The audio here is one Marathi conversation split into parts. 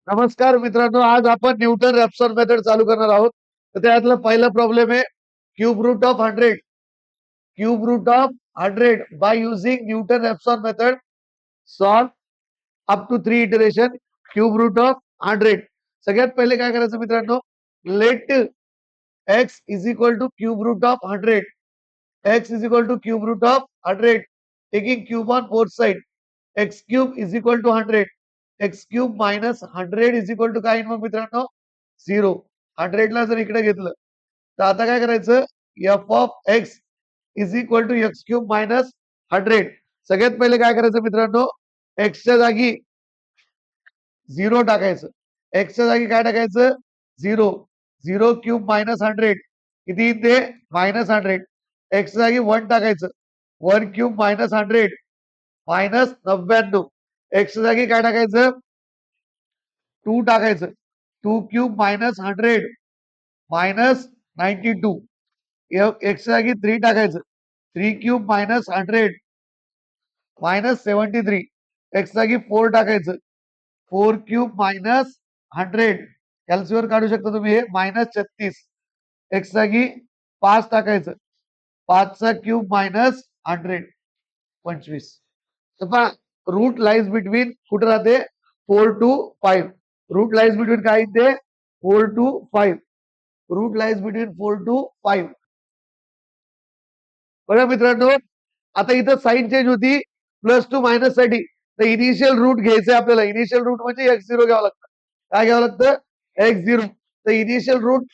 नमस्कार मित्रांनो, आज आपण न्यूटन रॅप्सन मेथड चालू करणार आहोत. तर त्यातला पहिला प्रॉब्लेम आहे cube root of 100. Cube root of 100 by using Newton Raphson method solve up to 3 iteration cube root of 100. सगळ्यात पहिले काय करायचं मित्रांनो, let x is equal to cube root of 100. x is equal to cube root of 100 taking cube on both side. x cube is equal to 100. X cube minus 100 is equal to काय मग मित्रांनो, 0. 100 ला जर इकडे घेतलं तर आता काय करायचं, f of x is equal to x cube minus 100. सगळ्यात पहिले काय करायचं मित्रांनो, एक्सच्या जागी 0 टाकायचं. एक्सच्या जागी काय टाकायचं, 0. 0 क्यूब मायनस 100 किती ते मायनस 100. एक्सच्या जागी 1 टाकायचं. 1 क्यूब मायनस 100 मायनस 99. एक्सच्या जागी काय टाकायचं, 2 टाकायचं. 2 क्यूब मायनस 100 मायनस 92. एक्स जागी 3 टाकायचं. 3 क्यूब मायनस 100 मायनस 73. एक्स जागी 4 टाकायचं. 4 क्यूब मायनस 100 कॅल्सीवर काढू शकता तुम्ही, हे मायनस 36. एक्स जागी 5 टाकायचं. 5 चा cube minus 100 25. Root lies between कुठे राहते, 4 टू 5. रूट लाईज बिटवीन काय इथे, 4 to 5. Root lies between 4 to 5. बघा मित्रांनो, आता इथं साईन चेंज होती प्लस टू मायनस साठी. तर इनिशियल रूट घ्यायचंय आपल्याला. इनिशियल रूट म्हणजे x0 घ्यावं लागतं. काय घ्यावं लागतं, x0. तर इनिशियल रूट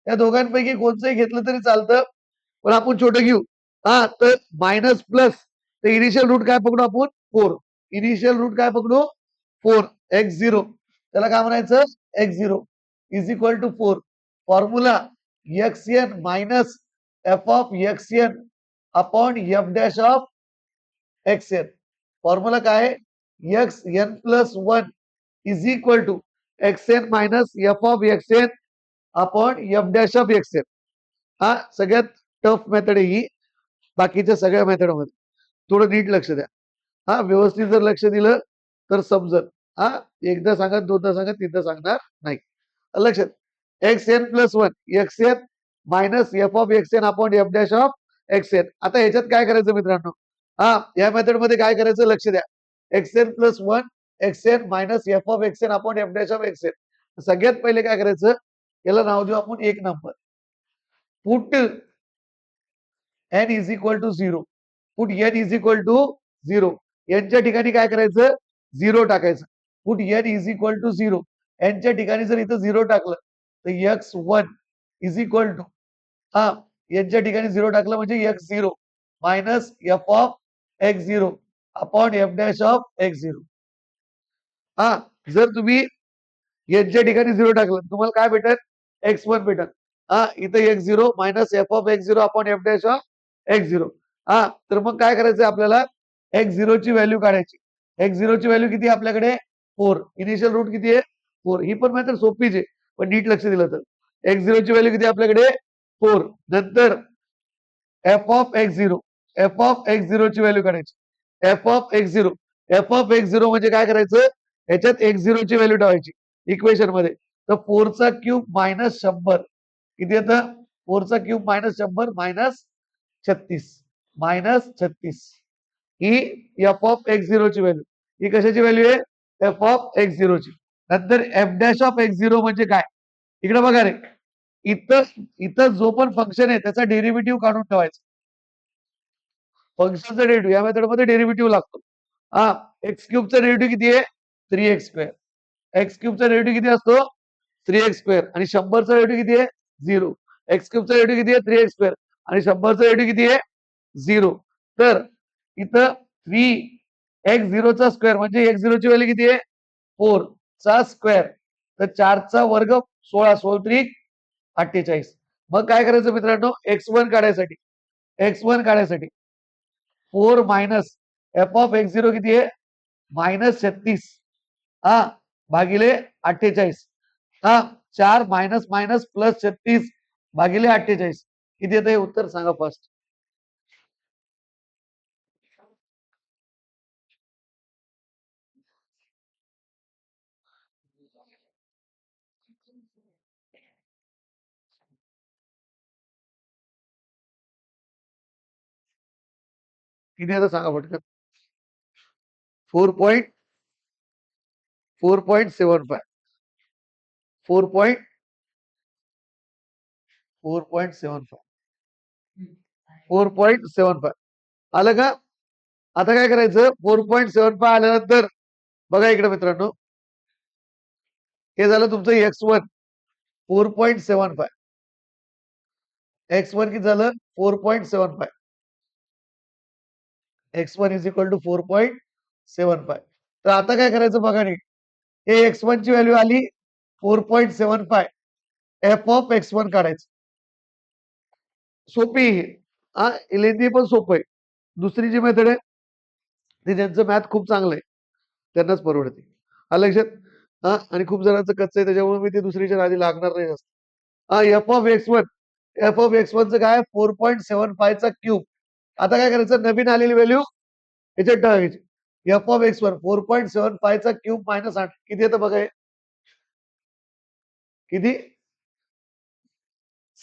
या दोघांपैकी कोणतंही घेतलं तरी चालतं, पण आपण छोटं घेऊ. हा, तर मायनस प्लस. तर इनिशियल रूट काय पकडू आपण, 4. इनिशियल रूट काय पकडू, 4. x0 त्याला काय म्हणायचं, x0 is equal to 4. Formula xn minus f of xn upon f dash of xn. Formula काय आहे, xn plus 1 is equal to xn minus f of xn upon f dash of xn. हा सगळ्यात टफ मेथड आहे ही बाकीच्या सगळ्या मेथड मध्ये. थोडं नीट लक्ष द्या. हा, व्यवस्थित जर लक्ष दिलं तर समजत. हा, एकदा सांगत, दोनदा सांगत, तीनदा सांगणार नाही. लक्षात, x n plus 1 x n minus f of x n upon f dash of x n. आता ह्याच्यात काय करायचं मित्रांनो, हा या मेथड मध्ये काय करायचं लक्ष द्या. X n plus 1 x n minus f of x n upon f dash of x n. सगळ्यात पहिले काय करायचं, याला नाव देऊ आपण 1 number. Put n is equal to 0. Put n is equal to 0. यांच्या ठिकाणी काय करायचं, 0 टाकायचं. Put n is equal to 0. यांच्या ठिकाणी जर इथं 0 टाकलं तर x1 इज इक्वल टू, हा यांच्या ठिकाणी 0 टाकलं म्हणजे x0 minus f of x0 upon f dash of x0. हा, जर तुम्ही यांच्या ठिकाणी 0 टाकलं तुम्हाला काय भेटत, x1 भेटत. हा, इथं x0 minus f of x0 upon f dash of x0. हा, तर मग काय करायचं आपल्याला, x0 ची व्हॅल्यू काढायची. x0 ची व्हॅल्यू किती आपल्याकडे, 4. इनिशियल रूट किती आहे, 4. ही पण मेथड सोपीच आहे, पण नीट लक्ष दिलं तर. x0 ची व्हॅल्यू किती आपल्याकडे, 4. नंतर F of x0. F of x0 ची व्हॅल्यू काढायची. F of x0. F of x0 म्हणजे काय करायचं, याच्यात x0 ची व्हॅल्यू ठेवायची इक्वेशन मध्ये. तर 4 चा क्यूब मायनस 100 किती येतं, 4 चा cube minus 100 minus 36. Minus 36 he F of x0 ची व्हॅल्यू. ही कशाची व्हॅल्यू आहे, एफ ऑफ x0 ची. नंतर एफ डॅश ऑफ x0 म्हणजे काय, इकडे बघा रे, इथं इथं जो पण फंक्शन आहे त्याचा डेरिव्हेटिव्ह काढून ठेवायचा. फंक्शनचा डेरिव्हेटिव्ह या मेथड मध्ये डेरिव्हेटिव्ह लागतो. हा, एक्स क्यूबचा डेरिव्हेटिव्ह किती आहे, 3x स्क्वेअर. एक्स क्यूबचा डेरिव्हेटिव्ह किती असतो, 3x स्क्वेअर. आणि 100चा डेरिव्हेटिव्ह किती आहे, 0. एक्स क्यूबचा डेरिव्हेटिव्ह किती आहे, 3x स्क्वेअर. आणि 100चा डेरिव्हेटिव्ह किती आहे, 0. तर इथं 3x0 चा स्क्वेअर म्हणजे x0 ची व्हॅल्यू किती आहे, 4 चा स्क्वेअर. तर 4 चा वर्ग 16, 16 त्रिक 48. मग काय करायचं मित्रांनो, x1 काढायसाठी, x1 काढायसाठी 4 मायनस एफ ऑफ x0 किती आहे, मायनस 36. हा, भागिले 48. हा, 4 मायनस मायनस प्लस 36 भागिले 48 किती येतं, उत्तर सांगा फर्स्ट. किती आता सांगा पटकन. 4.75. 4.75. आलं का? आता काय करायचं? 4.75 आल्यानंतर बघा इकडे मित्रांनो, हे झालं तुमचं X1 4.75. X1 किती झालं? 4.75. X1 is equal to 4.75. तर आता काय करायचं बघा नीट. हे X1 ची व्हॅल्यू आली 4.75. एफ ऑफ X1 काढायचं. सोपी आहे. हा लेंदी पण सोपं आहे. दुसरी जी मेथड आहे ती ज्यांचं मॅथ खूप चांगलं आहे त्यांनाच परवडते. आलं लक्षात? हा आणि खूप जणांचं कच्चं आहे त्याच्यामुळे मी ते दुसरीच्या नादी लागणार नाही जास्त. हा F of X1. F of X1 चं काय 4.75 चा क्यूब. आता काय करायचं? नवीन आलेली व्हॅल्यू याच्यात टाकायची. एफ ऑफ X1 4.75 चा क्यूब मायनस 8 किती येतं बघा हे. किती?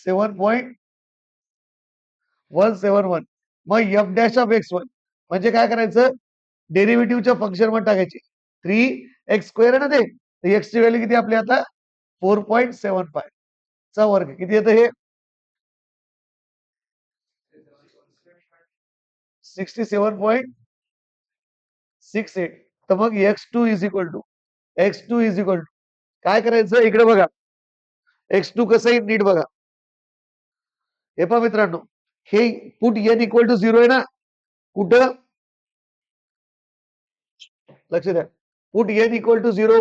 7.171. मग एफ डॅश ऑफ X1 म्हणजे काय करायचं? डेरिव्हेटिव्हच्या फंक्शन मध्ये टाकायची. 3x² आहे ना ते. एक्स ची व्हॅल्यू किती आपली आता 4.75 चा वर्ग. किती येतं हे? 67.68. तर मग x2 इज इक्वल टू काय करायचं? इकडे बघा. x2 कसं आहे नीट बघा. हे पहा मित्रांनो, हे पुट n इक्वल टू 0 आहे ना. कुठं? लक्ष द्या. Put n equal to 0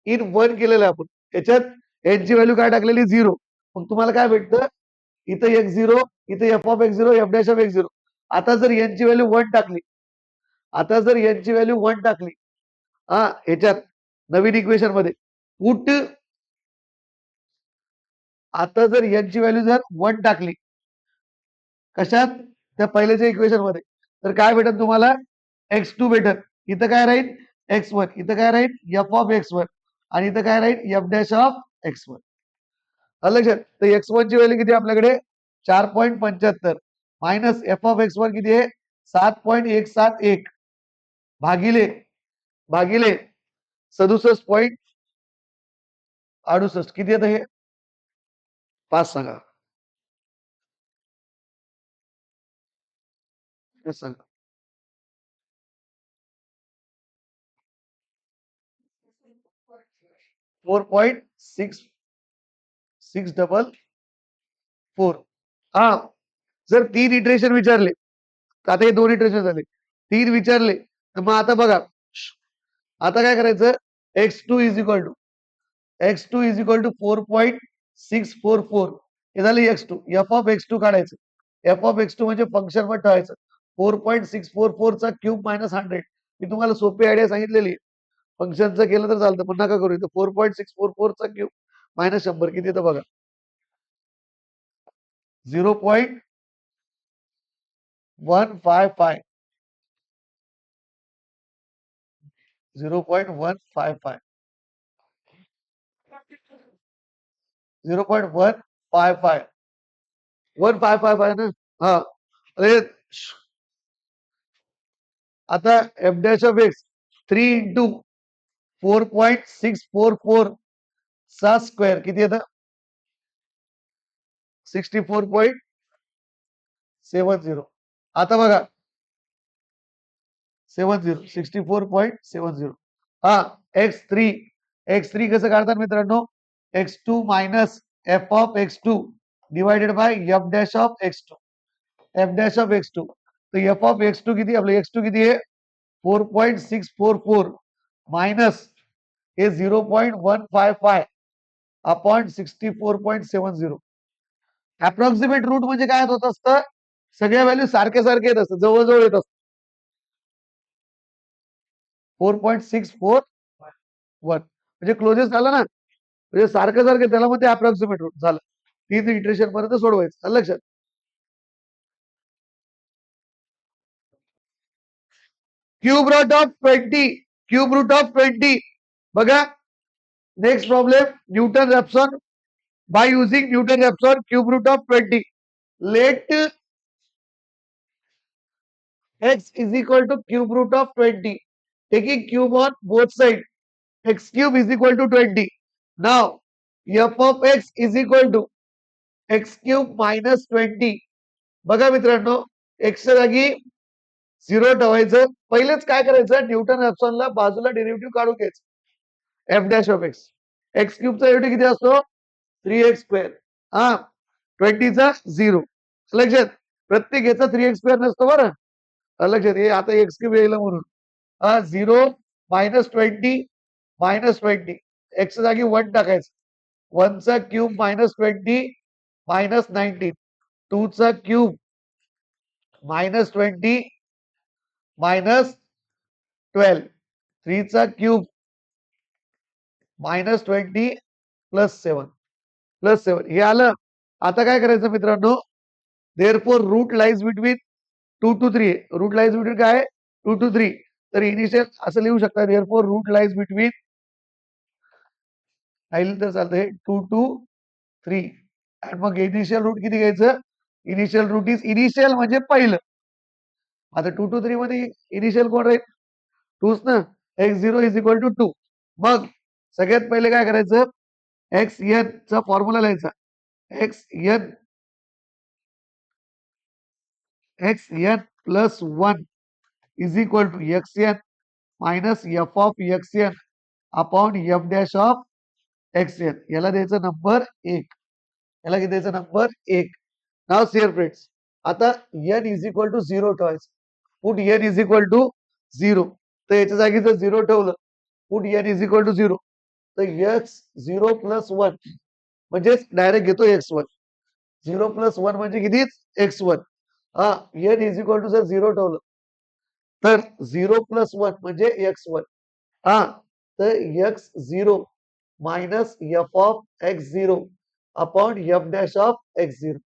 in 1 केलेलं आहे आपण. त्याच्यात n ची व्हॅल्यू काय टाकलेली 0. मग तुम्हाला काय भेटतं? इथं x0, इथं F of X0, F dash of X0. आता जर n ची व्हॅल्यू 1 टाकली, हा ह्याच्यात नवीन इक्वेशन मध्ये पुट आता जर n ची व्हॅल्यू जर 1 टाकली कशात? त्या पहिल्याच्या इक्वेशन मध्ये, तर काय भेटत तुम्हाला? x2 भेटत. इथं काय राहील? x1. इथं काय राहील? F of X1. आणि इथं काय राहील? F dash of X1. लक्षात? तर X1 ची व्हॅल्यू किती आपल्याकडे? 4.75 मायनस एफ ऑफ X1 किती आहे? 7.171 भागिले 67.68. किती येतं हे? 5 सांगा. सांगा. 4.6644. हा जर 3 इटरेशन विचारले, आता हे 2 इटरेशन झाले, 3 विचारले, तर मग आता बघा. आता काय करायचं? x2 is equal to 4.644. हे झालं x2. एफ ऑफ X2 काढायचं. एफ ऑफ X2 म्हणजे फंक्शन मध्ये ठेवायचं. 4.644 चा क्यूब मायनस 100. मी तुम्हाला सोपी आयडिया सांगितलेली. फंक्शनचं केलं तर चालतं पण नका करू. इथं 4.644 चा क्यूब मायनस 100 किती येतं बघा. 0.155. 0.155. 0.155. 155 आहे ना. हा अरे आता F dash of x 3 into 4.644 चा स्क्वेअर किती येतं? 64.70. आता बघा 64.70. हा x3 कसं काढतात मित्रांनो? x2 minus f of X2 divided by f dash of X2. F dash of X2. तर एफ ऑफ X2 किती? आपलं X2 किती आहे? 4.644 मायनस हे 0.155 अपॉन 64.70. अप्रॉक्सिमेट रूट म्हणजे काय होत असतं? सगळ्या व्हॅल्यू सारखे येत असतात, जवळजवळ येत असतात. 4.641 म्हणजे क्लोजेस्ट झालं ना, म्हणजे सारखं त्याला मध्ये अप्रॉक्सिमेट रूट झालं. 3 इटरेशन पर्यंत सोडवायचं. लक्षात? क्यूब रूट ऑफ 20 बघा next problem, Newton Raphson by using Newton Raphson cube root of 20. Let x is equal to cube root of 20. Taking cube on both sides, x cube is equal to 20. Now, f of x is equal to x cube minus 20. बघा मित्रांनो, x च्या जागी 0 ठेवायचं. पहिलेच काय करायचं, न्यूटन रॅप्सनला बाजूला डेरिव्हेटिव्ह काढून घ्यायचं. f dash of x. x क्यूबचा डेरिव्हेटिव्ह किती असतो? 3x square. हा, 20 चा 0. लक्षात, प्रत्येक याचा 3x स्क्वेअर नसतो बरं. लक्षात, हे आता x क्यूब येईल म्हणून. 0 मायनस 20 मायनस 20. x जागी 1 टाकायचं. 1 चा क्यूब मायनस 20 मायनस 19. 2 चा क्यूब मायनस 20 मायनस 12. 3 चा क्यूब मायनस 20 प्लस 7 प्लस 7. हे आलं. आता काय करायचं मित्रांनो, therefore root lies between 2 to 3. Root lies between काय आहे? 2 to 3. तर इनिशियल असं लिहू शकता, देअरफॉर रूट लाईज बिटवीन, राहील तर चालतंय, 2 to 3. आणि मग इनिशियल रूट किती घ्यायचं? इनिशियल रूट इज, इनिशियल म्हणजे पहिलं. आता 2 to 3 मध्ये इनिशियल कोण राहील? 2च ना. x0 is equal to 2. मग सगळ्यात पहिले काय करायचं, एक्स एन चा फॉर्म्युला लिहायचा. X n plus 1 is equal to x n minus f of x n upon f dash of x n. याला द्यायचं नंबर 1. याला किती द्यायचं? नंबर 1. नाव सिअर फ्रेंड्स, आता एन इज इक्वल टू 0 ठेवायचं. Put n is equal to 0. तर याच्या जागी जर 0 ठेवलं, put n is equal to 0, तर एक्स 0 प्लस 1 म्हणजेच डायरेक्ट घेतो x1. 0 प्लस 1 म्हणजे कितीच? x1. हा, एन इज इक्वल टू जर 0 ठेवलं, तर 0 प्लस 1 म्हणजे x1. हा, तर x0 minus f of x0 upon f dash of x0.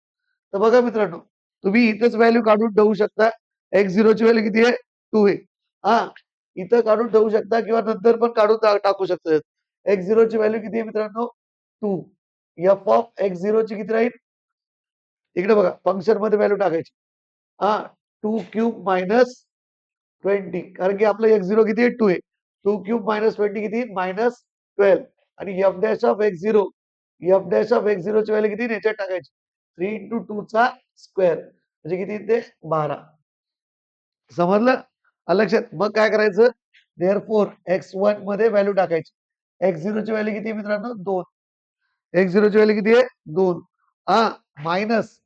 तर बघा मित्रांनो, तुम्ही इथेच व्हॅल्यू काढून ठेवू शकता. x0 ची व्हॅल्यू किती आहे? 2 आहे. हा, इथं काढून ठेवू शकता किंवा नंतर पण काढून टाकू शकता. x0 ची व्हॅल्यू किती आहे मित्रांनो? 2. एफ ऑफ x0 ची किती राहील? इकडे बघा, फंक्शन मध्ये व्हॅल्यू टाकायची. हा, 2 क्यूब मायनस 20. कारण की आपलं x0 किती आहे? 2 आहे. 2 क्यूब मायनस 20 किती? मायनस 12. आणि f dash of x0, F dash of x0 ची व्हॅल्यू किती? याच्यात टाकायची. 3 इंटू 2 चा स्क्वेअर म्हणजे किती येते? 12. समजलं? लक्षात. मग काय करायचं, देअरफॉर x1 मध्ये व्हॅल्यू टाकायची. x0 ची व्हॅल्यू किती आहे मित्रांनो? 2. x0 ची व्हॅल्यू किती आहे? 2. हा, मायनस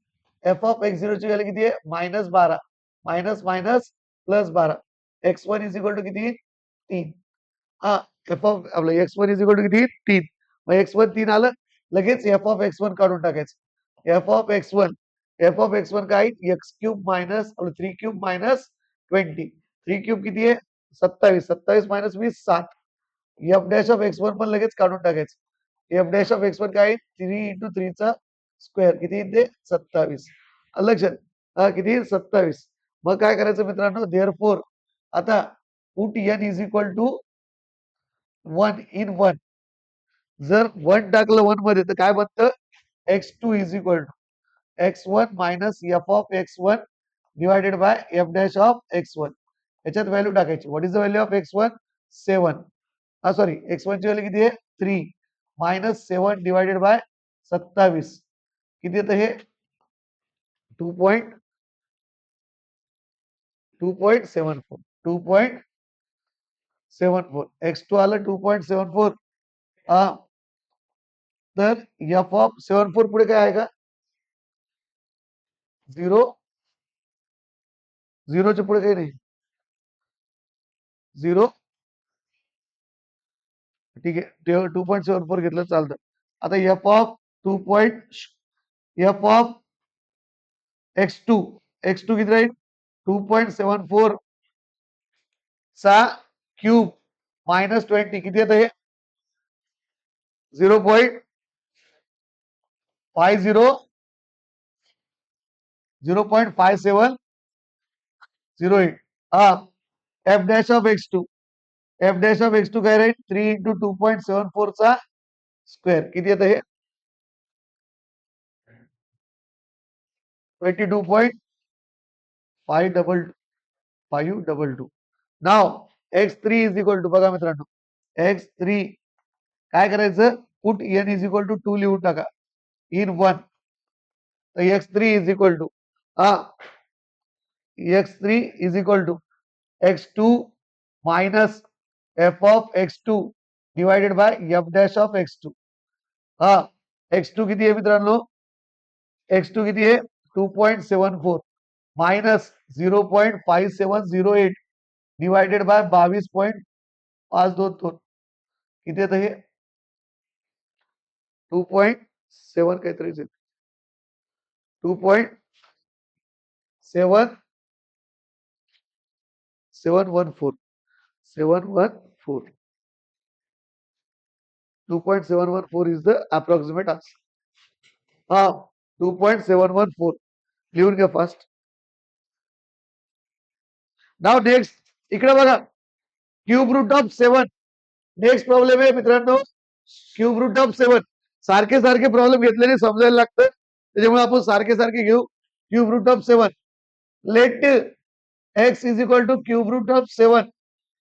एफ ऑफ x0 ची व्हॅल्यू किती आहे? Minus 12. Minus minus plus 12. x1 is equal to किती? 3. हा, एफ ऑफ आपलं x1 इज इक्वल टू किती? 3. मग x1 3 आलं. लगेच एफ ऑफ x1 काढून टाकायचं. एफ ऑफ x1 काय? x cube minus 3 cube minus 20. 3 cube किती आहे? 27. 27 minus 20 7. F dash of x1 पण लगेच काढून टाकायचं. एफ डॅश ऑफ x1 काय? 3 इंटू 3 चा स्क्वेअर किती येते? 27. लक्षात. किती? 27. मग काय करायचं मित्रांनो, देअरफॉर आता put n is equal to 1 in 1. जर 1 टाकलं 1 मध्ये तर काय बनतं? x2 is equal to x1 minus f of x1 divided by f dash of x1. याच्यात व्हॅल्यू टाकायची. What is the value of x1? 7. Sorry, x1 ची व्हॅल्यू किती आहे? 3 मायनस 7 डिवायडेड बाय 27. किती येतं हे? 2.74. 2.74. x2 आलं 2.74. तर एफ ऑफ 74 पुढे काय आहे का? 0. 0 च्या पुढे काही नाही. 0. ठीक आहे, 2.74 घेतलं चालतं. आता F of 2. F of x2 किती राहील? 2.74 चा क्यूब मायनस 20 किती येतं हे? 0.50 0.5708. हा, एफ डॅश ऑफ x2 काय राहील? 3 इंटू 2.74 चा स्क्वेअर किती येतं हे 22.522. नाव x3 इज इक्वल टू बघा मित्रांनो x3 काय करायचं put n is equal to 2 लिहून टाका इन 1 तर x3 is equal to x3 is equal to x2 minus f of x2 divided by f dash of x2 x2 किती आहे मित्रांनो x2 किती आहे 2.74 मायनस 0.5708 डिवायडेड बाय 22.522 किती येतं हे 2.7 काहीतरी 2.7 714 714 2.714 is the approximate answer. 2.714 लिहून घ्या फास्ट. नाव नेक्स्ट इकडे बघा cube root of 7 next problem आहे मित्रांनो क्यूब रूट ऑफ 7 सारखे सारखे प्रॉब्लेम घेतल्याने समजायला लागतं त्याच्यामुळे आपण सारखे सारखे घेऊ cube root of 7 let x is equal to cube root of 7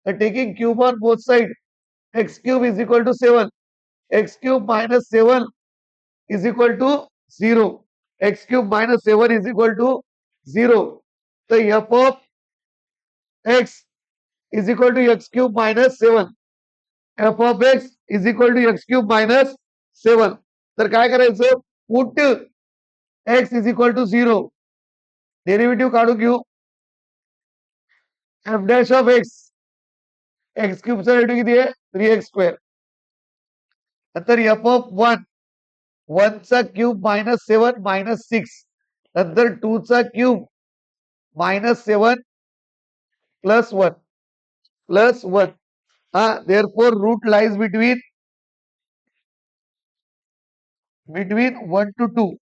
taking cube on both side x cube is equal to 7 x cube minus 7 is equal to 0 x cube minus 7 is equal to 0 so f of x is equal to x cube minus 7 f of x is equal to x cube minus 7 तर काय करायचं put x is equal to 0 derivative काढून घेऊ f dash of x x cube चा डेरिव्हेटिव्ह किती आहे 3x स्क्वेअर नंतर f of 1 1 चा क्यूब मायनस 7 मायनस 6 नंतर 2 चा cube minus 7 plus 1 plus 1 therefore root lies between 1 to 2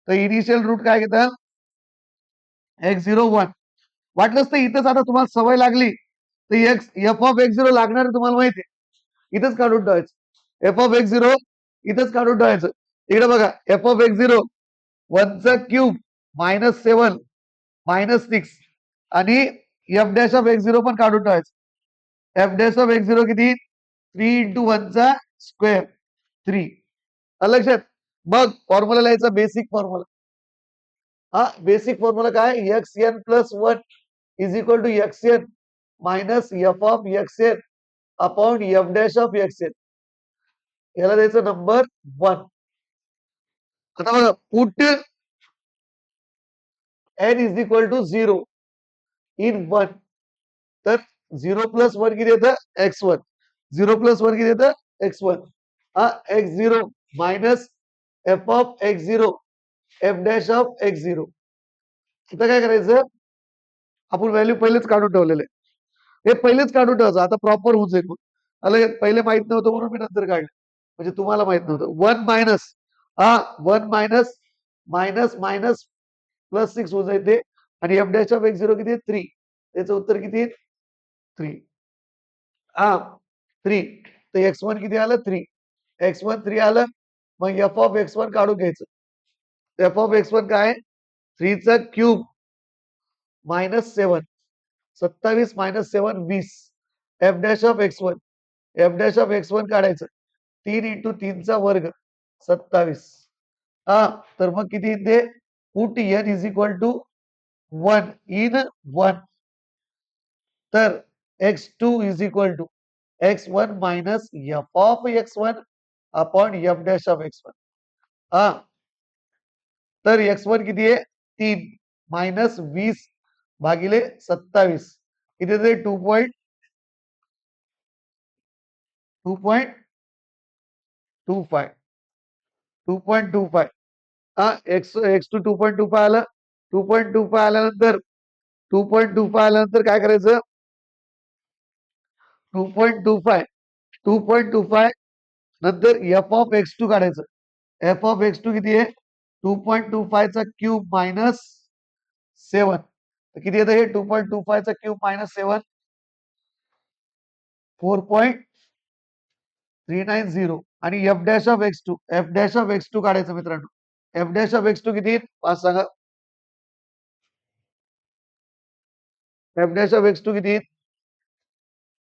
तर इनिशियल रूट काय घेतात x01 वाटलंच तर इथंच आता तुम्हाला सवय लागली तर f ऑफ x0 लागणार तुम्हाला माहिती आहे इथंच काढून ठेवायचं f ऑफ x0 इथंच काढून ठेवायचं इकडे बघा f ऑफ x0 1 चा क्यूब मायनस 7 मायनस 6 आणि f डॅश ऑफ x0 पण काढून ठेवायचं f डॅश ऑफ x0 किती 3 इंटू 1 चा स्क्वेअर 3 लक्षात मग फॉर्म्युला लिहायचा बेसिक फॉर्म्युला बेसिक फॉर्म्युला काय xn plus 1 is equal to xn minus f of xn upon f dash of xn याला द्यायचं नंबर 1 आता बघा put n is equal to 0 in 1 तर 0 प्लस 1 किती येतं x1 0 प्लस 1 किती येतं x1 x0 minus f of x0 f dash of x0 आता काय करायचं आपण व्हॅल्यू पहिलेच काढून ठेवलेले हे पहिलेच काढून ठेवायचं आता प्रॉपर होऊन जाईल मग पहिले माहित नव्हतं म्हणून मी नंतर काढलं म्हणजे तुम्हाला माहित नव्हतं 1 minus 1 minus minus minus plus 6 होऊन जाईल ते आणि एफ डॅश ऑफ x0 किती आहे 3 त्याचं उत्तर किती आहे 3 3 तर x1 किती आलं 3 x1 3 आलं मग f ऑफ x1 काढून घ्यायचं f ऑफ x1 काय 3 चा cube minus 7 27 minus 7 20 F dash of x1 F dash of x1 काढायचं 3 इंटू 3 चा वर्ग 27 तर मग किती येते put n is equal to 1 in 1 तर x2 is equal to x1 minus f of x1 upon f dash of x1 तर x1 किती आहे 3 मायनस 20 भागिले 27 किती येते 2.25 2.25 x2 2.25 आलं 2.25 आल्यानंतर 2.25 आल्यानंतर काय करायचं 2.25 नंतर f ऑफ x2 काढायचं f ऑफ x2 किती आहे 2.25 चा क्यूब मायनस 7 किती येतं हे 2.25 चा क्यूब मायनस 7 4.3 390 आणि f dash of x two, f dash of x two काढायचं मित्रांनो. F dash of x two किती पाच सांगा. F dash of x two किती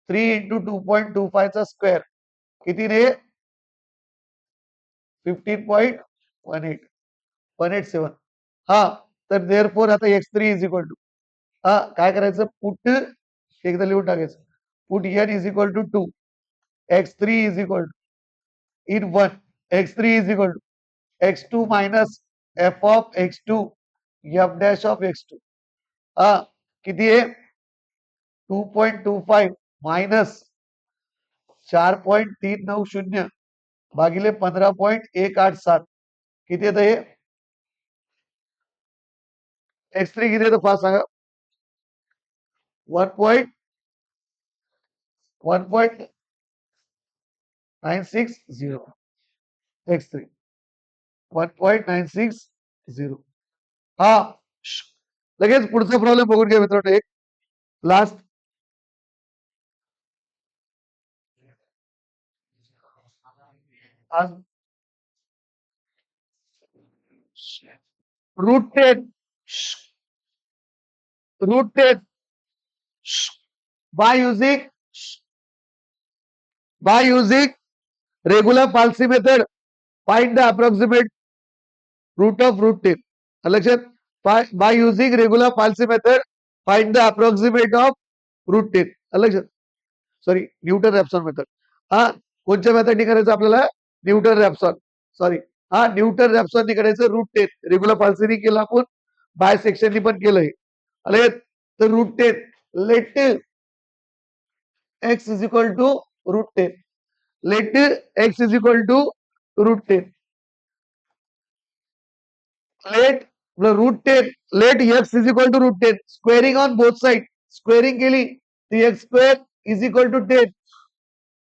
3 इंटू 2.25 चा स्क्वेअर किती रे 15.18 हा. तर देअर फोर आता x three is equal to हा काय करायचं पुट एकदा लिहून टाकायचं put n is equal to 2 x3 is equal to in 1 x3 is equal to x2 minus f of x2 f dash of x2 हा किती आहे 2.25 मायनस 4.390 भागिले 15.187 किती येतं हे x3 किती येतं फास्ट सांगा 1.960 x3 1.960 हा लगेच पुढचा प्रॉब्लेम बघून घ्या मित्रांनो एक last route 10 by using regular Palsy method find the approximate root of root 10 लक्षात by using regular Palsy method find the approximate of root 10 लक्षात सॉरी न्यूटन रॅप्सन मेथड हा कोणत्या मेथडनी करायचं आपल्याला न्यूटन रॅप्सन सॉरी हा न्यूटन रॅप्सननी करायचं रूट 10 रेग्युलर पाल्सीनी केलं आपण बाय सेक्शननी पण केलंय आले तर root 10 let x is equal to root 10 let x is equal to root 10 let root 10 let x is equal to root 10 squaring on both sides squaring केली तर x square is equal to 10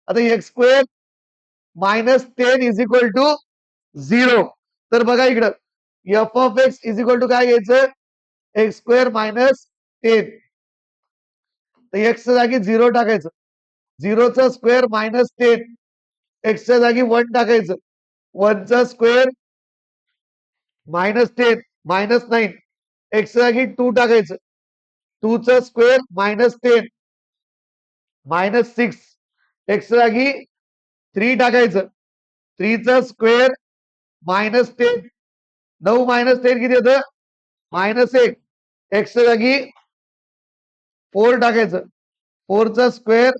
आता x square minus 10 is equal to 0 तर बघा इकडं f of x is equal to काय घ्यायचं x square minus 10 तर x च्या जागी 0 टाकायचं 0 चा स्क्वेअर मायनस 10 x च्या जागी 1 टाकायचं 1 चा स्क्वेअर मायनस 10 मायनस 9 x च्या जागी 2 टाकायचं 2 चा स्क्वेअर मायनस 10 मायनस 6 x च्या जागी 3 टाकायचं 3 चा स्क्वेअर मायनस 10 9 मायनस 10 किती येतं मायनस 1 x च्या जागी 4 टाकायचं 4 चा square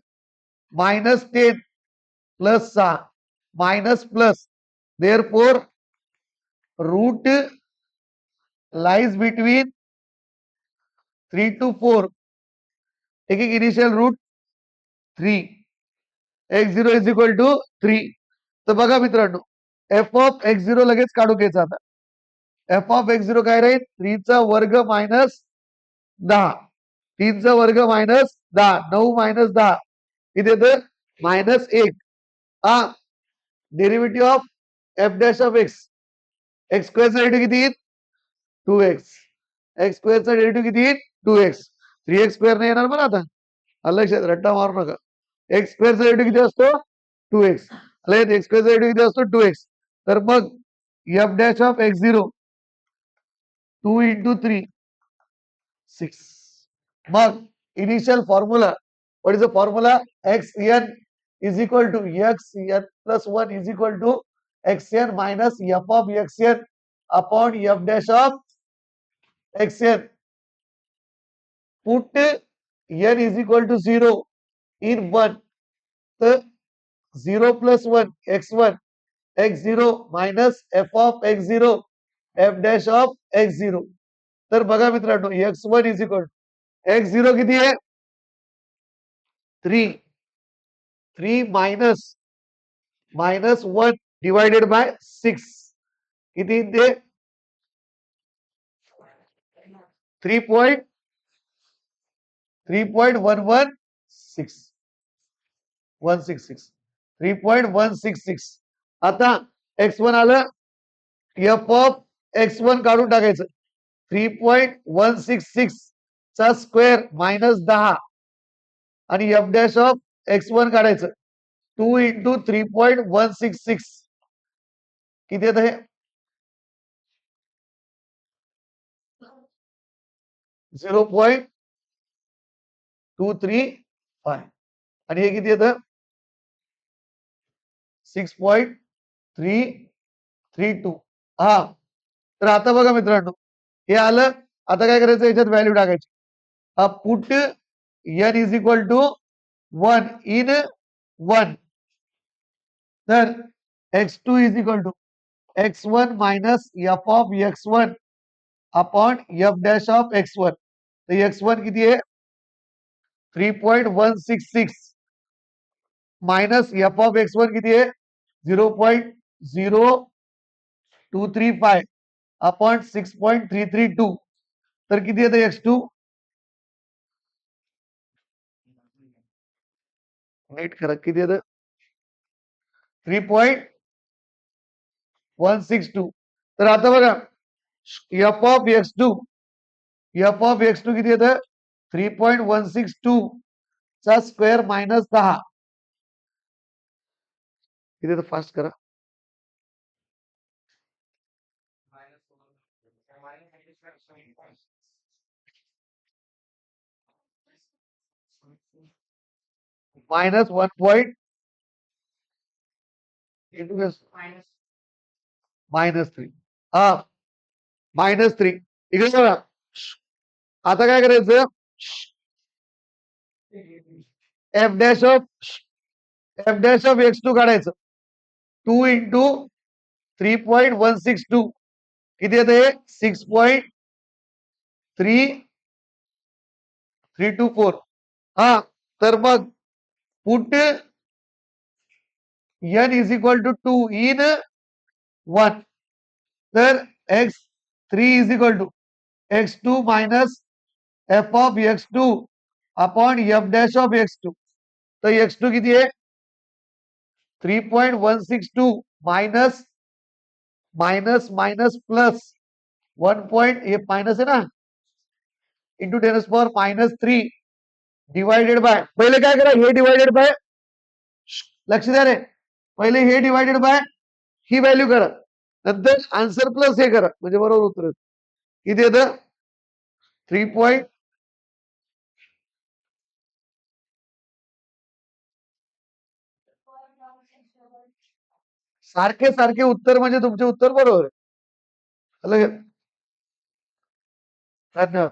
minus 10 plus 6 minus plus therefore root lies between 3 to 4 taking initial root 3 x0 is equal to 3 तर बघा मित्रांनो f of x0 लगेच काढून घ्यायचं आता f of x0 काय राहील 3 चा वर्ग मायनस 10 3 चा वर्ग मायनस 10 9 मायनस 10 किती येतं मायनस 1 हा derivative of f dash of x x स्क्वेअरचा डेरिव्हेटिव्ह किती येईल 2x एक्स स्क्वेअरचा डेरिव्हेटिव्ह किती येईल 2x 3x स्क्वेअर नाही येणार बरं आता लक्षात रट्टा मारू नका एक्स स्क्वेअरचा डेरिव्हेटिव्ह किती असतो 2x एक्स स्क्वेअरचा डेरिव्हेटिव्ह किती असतो 2x तर मग F dash of x0 2 into 3 6 मग initial formula what is the formula xn is equal to xn plus 1 is equal to xn minus f of xn upon f dash of xn. Put n is equal to 0 in 1. So 0 plus 1 x1 x0 minus f of x0 f dash of x0. तर बघा मित्रांनो x1 is equal to x0 किती आहे 3 3 minus 1 divided by 6 किती ते 3.166 आता x1 आलं f of x1 काढून टाकायचं 3.166 चा स्क्वेअर मायनस 10 आणि f डॅश ऑफ x1 काढायचं 2 इंटू 3.166 किती येत आहे 0.235 आणि हे किती येतं 6.332 हा तर आता बघा मित्रांनो हे आलं आता काय करायचं याच्यात व्हॅल्यू टाकायची put n is equal to 1 in 1 तर x2 is equal to x1 minus f of x1 upon f dash of x1 तर x1 किती आहे 3.166 मायनस f ऑफ x1 किती आहे 0.0235 अपॉन 6.332 तर किती येतं x2 नीट करा किती येतं 3.162 तर आता बघा f ऑफ x2 किती येतं 3.162 चा स्क्वेअर मायनस 10 किती येतं फास्ट करा मायनस 1 पॉइंट -3 हा -3 इकडे बघा आता काय करायचं एफ डॅश ऑफ x2 काढायचं 2 इंटू 3.162 किती येतं हे 6.3324 हा तर मग put n is equal to 2 in 1 तर x3 is equal to x2 minus f of x2 upon f dash of x2 तर x2 किती आहे 3.162 minus minus minus plus 1 point ये मायनस है ना इंटू 10⁻³ डिवाइडेड बाय पहिले काय करा हे डिवाइडेड बाय लक्ष द्या रे पहिले हे डिवाइडेड बाय ही व्हॅल्यू करा नंतर आन्सर प्लस हे करा म्हणजे बरोबर उत्तर किती येतं 3. सारखे सारखे उत्तर म्हणजे तुमचे उत्तर बरोबर आहे धन्यवाद